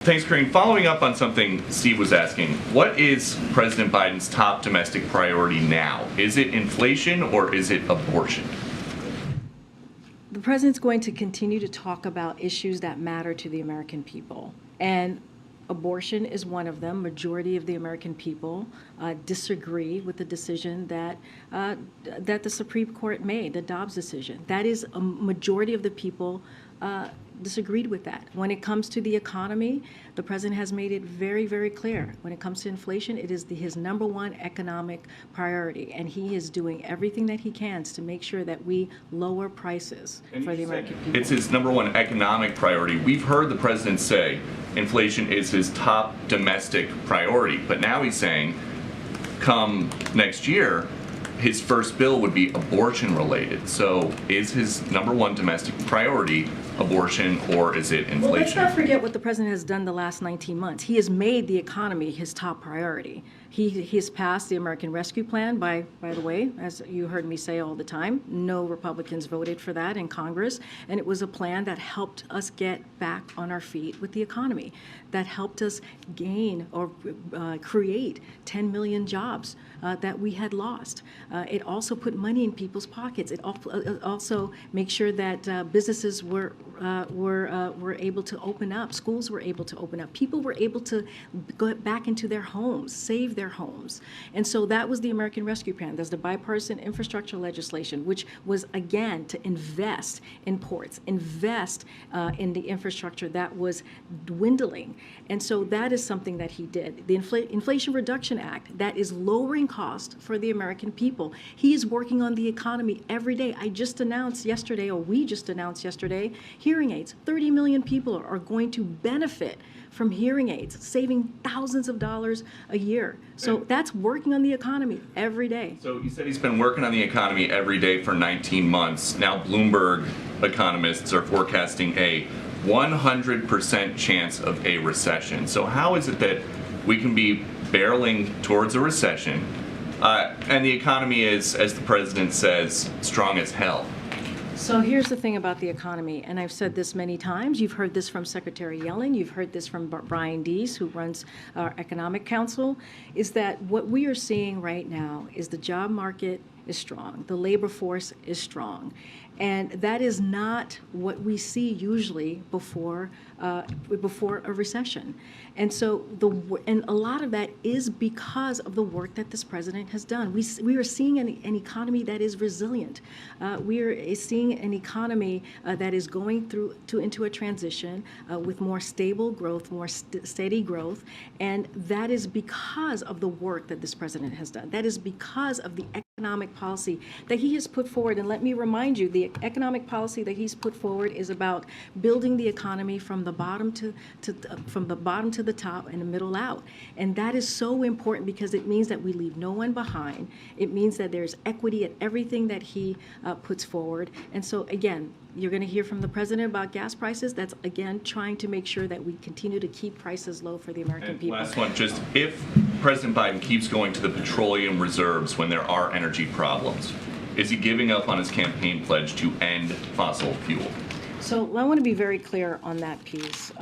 Thanks, Karine. Following up on something Steve was asking, what is President Biden's top domestic priority now? Is it inflation or is it abortion? The president's going to continue to talk about issues that matter to the American people. And abortion is one of them. Majority of the American people disagree with the decision that the Supreme Court made, the Dobbs decision. That is, a majority of the people disagreed with that. When it comes to the economy, the president has made it very, very clear. When it comes to inflation, it is his number one economic priority, and he is doing everything that he can to make sure that we lower prices for the American people. It's his number one economic priority. We've heard the president say inflation is his top domestic priority, but now he's saying come next year, his first bill would be abortion related. So is his number one domestic priority abortion or is it inflation? Well, let's not forget what the president has done the last 19 months. He has made the economy his top priority. He has passed the American Rescue Plan, by the way, as you heard me say all the time. No Republicans voted for that in Congress, and it was a plan that helped us get back on our feet with the economy, that helped us gain or create 10 million jobs that we had lost. It also put money in people's pockets. It also makes sure that businesses were able to open up, schools were able to open up, people were able to go back into their homes, save their homes. And so that was the American Rescue Plan. There's the bipartisan infrastructure legislation, which was, again, to invest in ports, invest in the infrastructure that was dwindling. And so that is something that he did. The Inflation Reduction Act, that is lowering cost for the American people. He is working on the economy every day. We just announced yesterday, hearing aids. 30 million people are going to benefit from hearing aids, saving thousands of dollars a year. So that's working on the economy every day. So you said he's been working on the economy every day for 19 months. Now Bloomberg economists are forecasting a 100% chance of a recession. So how is it that we can be barreling towards a recession and the economy is, as the president says, strong as hell? So here's the thing about the economy, and I've said this many times. You've heard this from Secretary Yellen. You've heard this from Brian Deese, who runs our Economic Council, is that what we are seeing right now is the job market is strong. The labor force is strong. And that is not what we see usually before a recession. And so and a lot of that is because of the work that this president has done. We are seeing an economy that is resilient. We are seeing an economy that is going into a transition with more stable growth, more steady growth. And that is because of the work that this president has done. That is because of the economic policy that he has put forward. And let me remind you, the economic policy that he's put forward is about building the economy from the bottom to the top and the middle out. And that is so important because it means that we leave no one behind. It means that there's equity at everything that he puts forward. And so again, you're going to hear from the president about gas prices. That's, again, trying to make sure that we continue to keep prices low for the American people. Last one, just if President Biden keeps going to the petroleum reserves when there are energy problems, is he giving up on his campaign pledge to end fossil fuel? So I want to be very clear on that piece.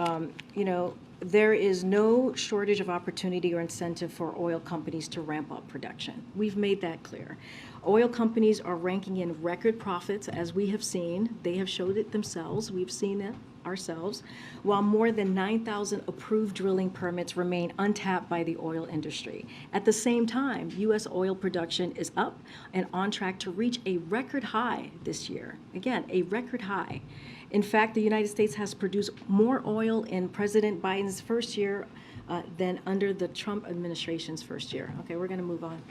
There is no shortage of opportunity or incentive for oil companies to ramp up production. We've made that clear. Oil companies are ranking in record profits, as we have seen. They have showed it themselves. We've seen it ourselves, while more than 9,000 approved drilling permits remain untapped by the oil industry. At the same time, U.S. oil production is up and on track to reach a record high this year. Again, a record high. In fact, the United States has produced more oil in President Biden's first year than under the Trump administration's first year. Okay, we're going to move on.